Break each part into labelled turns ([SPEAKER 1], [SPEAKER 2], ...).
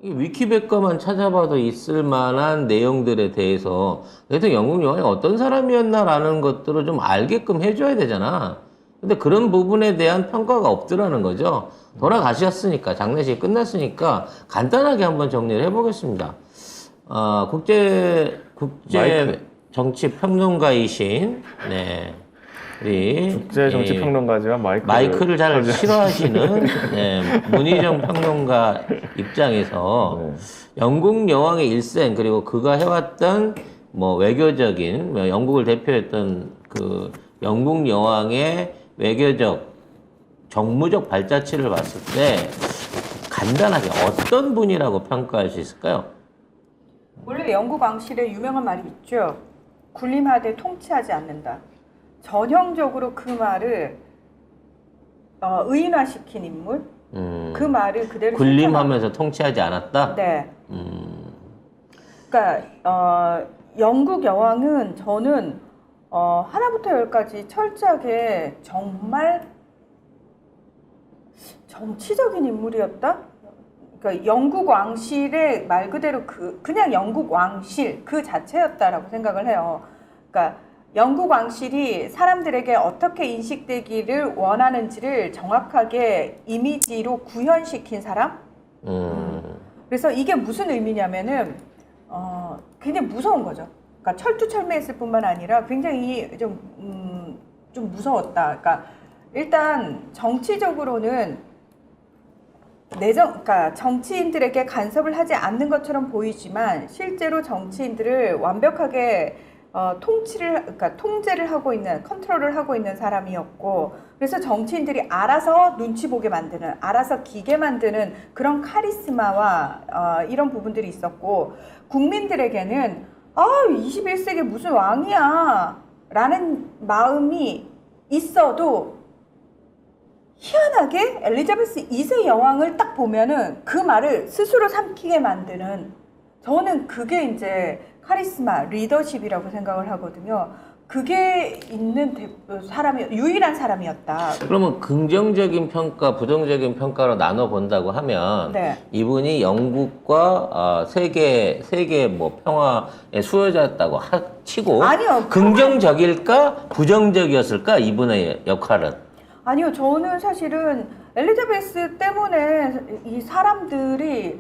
[SPEAKER 1] 이 위키백과만 찾아봐도 있을 만한 내용들에 대해서 대통령 영국 여왕이 어떤 사람이었나라는 것들을 좀 알게끔 해줘야 되잖아. 근데 그런 부분에 대한 평가가 없더라는 거죠. 돌아가셨으니까, 장례식이 끝났으니까 간단하게 한번 정리를 해보겠습니다. 국제
[SPEAKER 2] 마이크.
[SPEAKER 1] 정치 평론가이신, 네. 우리
[SPEAKER 2] 국제 정치
[SPEAKER 1] 이
[SPEAKER 2] 평론가지만
[SPEAKER 1] 마이크를 잘 싫어하시는 네, 문희정 평론가 입장에서
[SPEAKER 2] 네.
[SPEAKER 1] 영국 여왕의 일생 그리고 그가 해왔던 뭐 외교적인 뭐 영국을 대표했던 그 영국 여왕의 외교적 정무적 발자취를 봤을 때 간단하게 어떤 분이라고 평가할 수 있을까요?
[SPEAKER 3] 원래 영국 왕실의 유명한 말이 있죠. 군림하되 통치하지 않는다. 전형적으로 그 말을 의인화시킨 인물. 그 말을 그대로
[SPEAKER 1] 군림하면서 통치하지 않았다?
[SPEAKER 3] 네. 그러니까 영국 여왕은 저는 하나부터 열까지 철저하게 정말 정치적인 인물이었다. 그러니까 영국 왕실의 말 그대로 그냥 영국 왕실 그 자체였다라고 생각을 해요. 그러니까 영국 왕실이 사람들에게 어떻게 인식되기를 원하는지를 정확하게 이미지로 구현시킨 사람. 그래서 이게 무슨 의미냐면은 굉장히 무서운 거죠. 그러니까 철두철미했을 뿐만 아니라 굉장히 좀 무서웠다. 그러니까 일단 정치적으로는 그러니까 정치인들에게 간섭을 하지 않는 것처럼 보이지만 실제로 정치인들을 완벽하게 그러니까 통제를 하고 있는, 컨트롤을 하고 있는 사람이었고, 그래서 정치인들이 알아서 눈치 보게 만드는, 알아서 기게 만드는 그런 카리스마와 이런 부분들이 있었고, 국민들에게는 21세기 무슨 왕이야 라는 마음이 있어도 희한하게 엘리자베스 2세 여왕을 딱 보면은 그 말을 스스로 삼키게 만드는, 저는 그게 이제 카리스마, 리더십이라고 생각을 하거든요. 그게 있는 유일한 사람이었다.
[SPEAKER 1] 그러면 긍정적인 평가, 부정적인 평가로 나눠 본다고 하면
[SPEAKER 3] 네.
[SPEAKER 1] 이분이 영국과 세계 뭐 평화의 수호자였다고 치고
[SPEAKER 3] 아니요.
[SPEAKER 1] 긍정적일까 부정적이었을까 이분의 역할은?
[SPEAKER 3] 아니요, 저는 사실은 엘리자베스 때문에 이 사람들이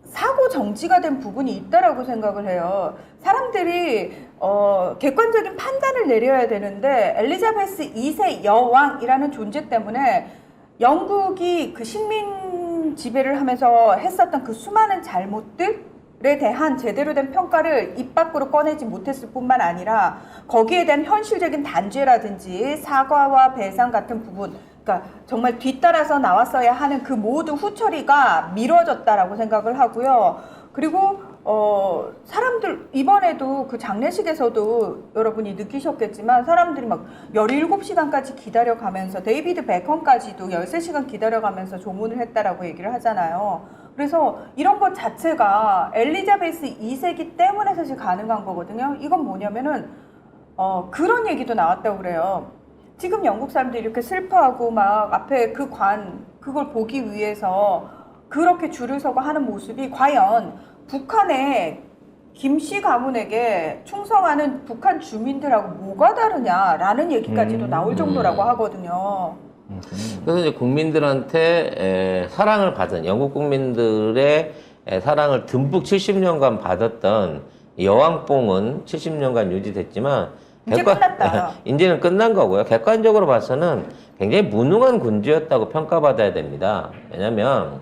[SPEAKER 3] 사고 정지가 된 부분이 있다라고 생각을 해요. 사람들이 객관적인 판단을 내려야 되는데 엘리자베스 2세 여왕이라는 존재 때문에 영국이 그 식민 지배를 하면서 했었던 그 수많은 잘못들에 대한 제대로 된 평가를 입 밖으로 꺼내지 못했을 뿐만 아니라 거기에 대한 현실적인 단죄라든지 사과와 배상 같은 부분, 그러니까 정말 뒤따라서 나왔어야 하는 그 모든 후처리가 미뤄졌다라고 생각을 하고요. 그리고 사람들 이번에도 그 장례식에서도 여러분이 느끼셨겠지만 사람들이 막 17시간까지 기다려가면서 데이비드 베컴까지도 13시간 기다려가면서 조문을 했다라고 얘기를 하잖아요. 그래서 이런 것 자체가 엘리자베스 2세기 때문에 사실 가능한 거거든요. 이건 뭐냐면은 그런 얘기도 나왔다고 그래요. 지금 영국 사람들이 이렇게 슬퍼하고 막 앞에 그걸 보기 위해서 그렇게 줄을 서고 하는 모습이 과연 북한의 김씨 가문에게 충성하는 북한 주민들하고 뭐가 다르냐라는 얘기까지도 나올 정도라고 하거든요.
[SPEAKER 1] 그래서 이제 국민들한테 사랑을 받은 영국 국민들의 사랑을 듬뿍 70년간 받았던 여왕뽕은 70년간 유지됐지만
[SPEAKER 3] 이제 끝났다.
[SPEAKER 1] 이제는 끝난 거고요. 객관적으로 봐서는 굉장히 무능한 군주였다고 평가받아야 됩니다. 왜냐면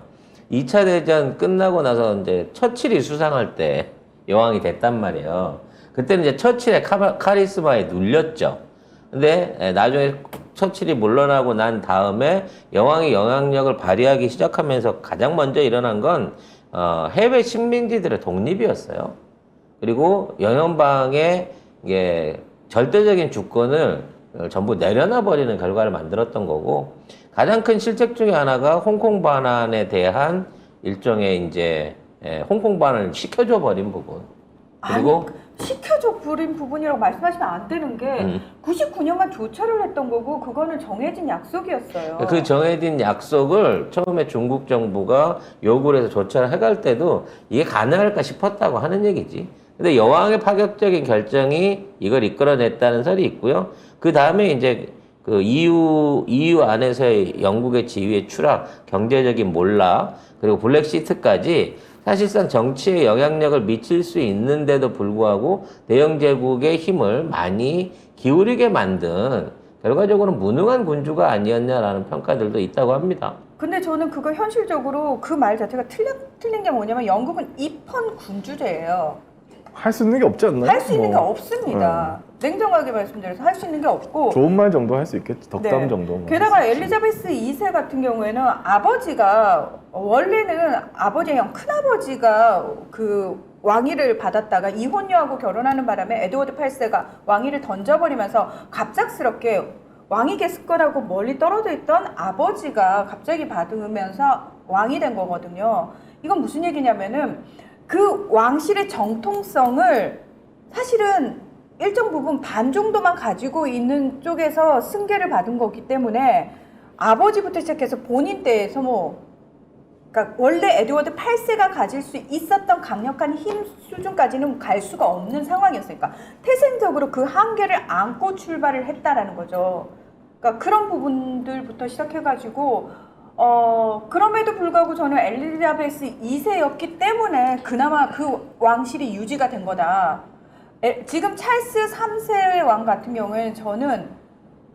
[SPEAKER 1] 2차 대전 끝나고 나서 이제 처칠이 수상할 때 여왕이 됐단 말이에요. 그때는 이제 처칠의 카리스마에 눌렸죠. 근데 나중에 처칠이 물러나고 난 다음에 여왕이 영향력을 발휘하기 시작하면서 가장 먼저 일어난 건 해외 식민지들의 독립이었어요. 그리고 영연방의 이게 절대적인 주권을 전부 내려놔 버리는 결과를 만들었던 거고, 가장 큰 실책 중에 하나가 홍콩 반환에 대한 일종의 이제 홍콩 반환을 시켜줘 버린 부분. 그리고
[SPEAKER 3] 시켜줘 부린 부분이라고 말씀하시면 안 되는 게 99년간 조처를 했던 거고 그거는 정해진 약속이었어요.
[SPEAKER 1] 그 정해진 약속을 처음에 중국 정부가 요구를 해서 조처를 해갈 때도 이게 가능할까 싶었다고 하는 얘기지. 근데 여왕의 파격적인 결정이 이걸 이끌어냈다는 설이 있고요. 그 다음에 이제 그 EU 안에서의 영국의 지위의 추락, 경제적인 몰락, 그리고 블랙시트까지 사실상 정치에 영향력을 미칠 수 있는데도 불구하고 대영 제국의 힘을 많이 기울이게 만든 결과적으로 무능한 군주가 아니었냐라는 평가들도 있다고 합니다.
[SPEAKER 3] 근데 저는 그거 현실적으로 그 말 자체가 틀린 게 뭐냐면 영국은 입헌 군주제예요.
[SPEAKER 2] 할 수 있는 게 없지 않나요?
[SPEAKER 3] 할 수 있는 게
[SPEAKER 2] 뭐.
[SPEAKER 3] 없습니다. 냉정하게 말씀드려서 할 수 있는 게 없고
[SPEAKER 2] 좋은 말 정도 할 수 있겠지. 덕담
[SPEAKER 3] 네.
[SPEAKER 2] 정도. 뭐.
[SPEAKER 3] 게다가 엘리자베스 2세 같은 경우에는 아버지가 원래는 아버지의 형 큰아버지가 그 왕위를 받았다가 이혼녀하고 결혼하는 바람에 에드워드 8세가 왕위를 던져버리면서 갑작스럽게 왕위 계승권하고 멀리 떨어져 있던 아버지가 갑자기 받으면서 왕이 된 거거든요. 이건 무슨 얘기냐면은 그 왕실의 정통성을 사실은 일정 부분 반 정도만 가지고 있는 쪽에서 승계를 받은 거기 때문에 아버지부터 시작해서 본인 때에서 그러니까 원래 에드워드 8세가 가질 수 있었던 강력한 힘 수준까지는 갈 수가 없는 상황이었으니까 태생적으로 그 한계를 안고 출발을 했다라는 거죠. 그러니까 그런 부분들부터 시작해가지고 그럼에도 불구하고 저는 엘리자베스 2세였기 때문에 그나마 그 왕실이 유지가 된 거다. 지금 찰스 3세 왕 같은 경우에는 저는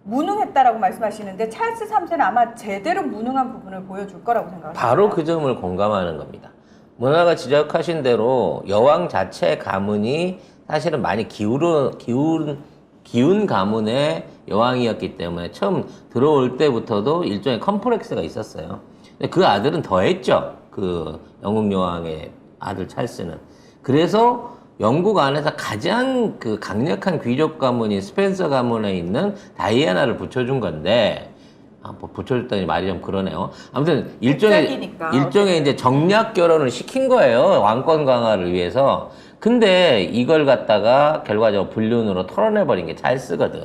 [SPEAKER 3] 무능했다라고 말씀하시는데 찰스 3세는 아마 제대로 무능한 부분을 보여줄 거라고 생각합니다.
[SPEAKER 1] 바로 그 점을 공감하는 겁니다. 문화가 지적하신 대로 여왕 자체의 가문이 사실은 많이 기운 가문의 여왕이었기 때문에 처음 들어올 때부터도 일종의 컴플렉스가 있었어요. 근데 그 아들은 더했죠. 그 영국 여왕의 아들 찰스는. 그래서 영국 안에서 가장 그 강력한 귀족 가문인 스펜서 가문에 있는 다이애나를 붙여준 건데, 뭐 붙여줬다니 말이 좀 그러네요. 아무튼 일종의 이제 정략 결혼을 시킨 거예요. 왕권 강화를 위해서. 근데 이걸 갖다가 결과적으로 불륜으로 털어내버린 게 찰스거든.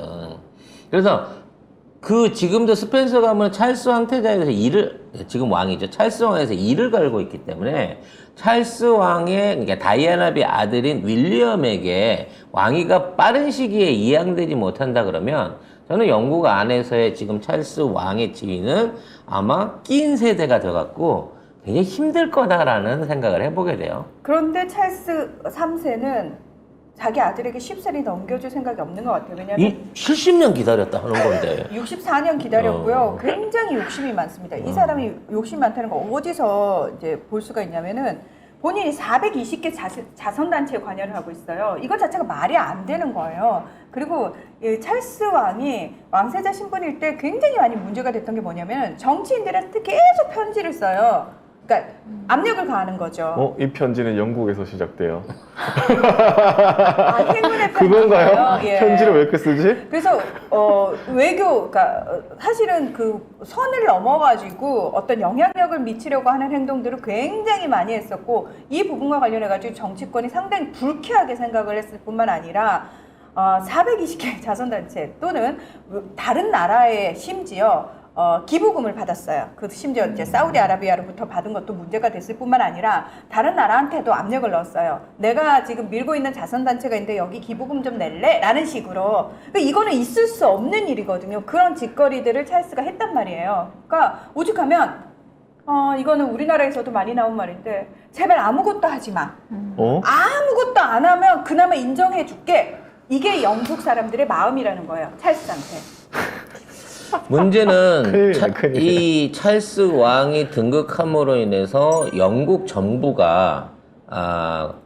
[SPEAKER 1] 그래서 그 지금도 스펜서 가문은 찰스 황태자에서 지금 왕이죠. 찰스 왕에서 일을 걸고 있기 때문에 찰스 왕의, 그러니까 다이애나비 아들인 윌리엄에게 왕위가 빠른 시기에 이양되지 못한다 그러면 저는 영국 안에서의 지금 찰스 왕의 지위는 아마 낀 세대가 돼갖고 굉장히 힘들 거다라는 생각을 해보게 돼요.
[SPEAKER 3] 그런데 찰스 3세는 자기 아들에게 쉽사리 넘겨줄 생각이 없는 것 같아요. 왜냐하면
[SPEAKER 1] 70년 기다렸다 하는 건데.
[SPEAKER 3] 64년 기다렸고요. 굉장히 욕심이 많습니다. 이 사람이 욕심이 많다는 거 어디서 이제 볼 수가 있냐면은 본인이 420개 자선단체에 관여를 하고 있어요. 이것 자체가 말이 안 되는 거예요. 그리고 이 찰스 왕이 왕세자 신분일 때 굉장히 많이 문제가 됐던 게 뭐냐면 정치인들한테 계속 편지를 써요. 그러니까 압력을 가하는 거죠.
[SPEAKER 2] 이 편지는 영국에서 시작돼요.
[SPEAKER 3] 행운의 편지인가요?
[SPEAKER 2] 그건가요?
[SPEAKER 3] 예.
[SPEAKER 2] 편지를 왜 이렇게 쓰지?
[SPEAKER 3] 그래서 그러니까 사실은 그 선을 넘어가지고 어떤 영향력을 미치려고 하는 행동들을 굉장히 많이 했었고 이 부분과 관련해가지고 정치권이 상당히 불쾌하게 생각을 했을 뿐만 아니라 420개 자선단체 또는 다른 나라에 심지어 기부금을 받았어요. 그 심지어 이제 사우디아라비아로부터 받은 것도 문제가 됐을 뿐만 아니라 다른 나라한테도 압력을 넣었어요. 내가 지금 밀고 있는 자선단체가 있는데 여기 기부금 좀 낼래? 라는 식으로. 그러니까 이거는 있을 수 없는 일이거든요. 그런 짓거리들을 찰스가 했단 말이에요. 그러니까 오죽하면 이거는 우리나라에서도 많이 나온 말인데 제발 아무것도 하지 마. 아무것도 안 하면 그나마 인정해 줄게. 이게 영국 사람들의 마음이라는 거예요. 찰스한테.
[SPEAKER 1] 문제는
[SPEAKER 2] 큰일이네.
[SPEAKER 1] 이 찰스 왕이 등극함으로 인해서 영국 정부가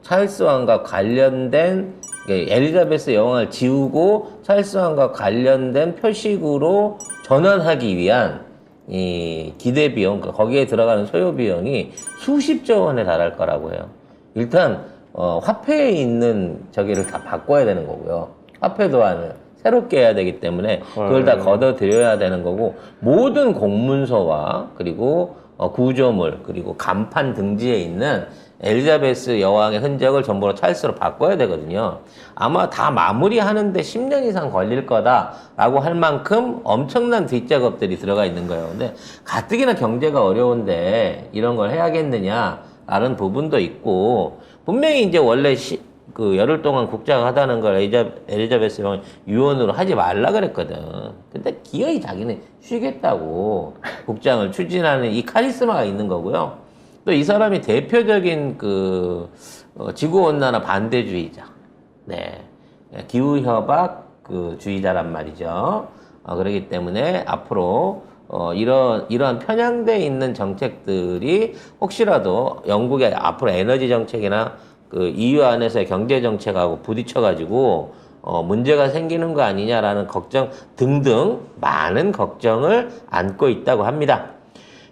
[SPEAKER 1] 찰스 왕과 관련된 엘리자베스 여왕을 지우고 찰스 왕과 관련된 표식으로 전환하기 위한 이 기대 비용, 거기에 들어가는 소요 비용이 수십조 원에 달할 거라고 해요. 일단 화폐에 있는 저기를 다 바꿔야 되는 거고요. 화폐 도안을 새롭게 해야 되기 때문에 그걸 다 걷어들여야 되는 거고, 모든 공문서와 그리고 구조물 그리고 간판 등지에 있는 엘리자베스 여왕의 흔적을 전부 찰스로 바꿔야 되거든요. 아마 다 마무리하는데 10년 이상 걸릴 거다라고 할 만큼 엄청난 뒷작업들이 들어가 있는 거예요. 근데 가뜩이나 경제가 어려운데 이런 걸 해야겠느냐라는 부분도 있고, 분명히 이제 원래 그 열흘 동안 국장을 하다는 걸 엘리자베스 여왕이 유언으로 하지 말라 그랬거든. 근데 기어이 자기는 쉬겠다고 국장을 추진하는 이 카리스마가 있는 거고요. 또 이 사람이 대표적인 지구온난화 반대주의자, 네, 기후협약 주의자란 말이죠. 그렇기 때문에 앞으로 이러한 편향돼 있는 정책들이 혹시라도 영국의 앞으로 에너지 정책이나 EU 안에서의 경제 정책하고 부딪혀가지고 문제가 생기는 거 아니냐라는 걱정 등등 많은 걱정을 안고 있다고 합니다.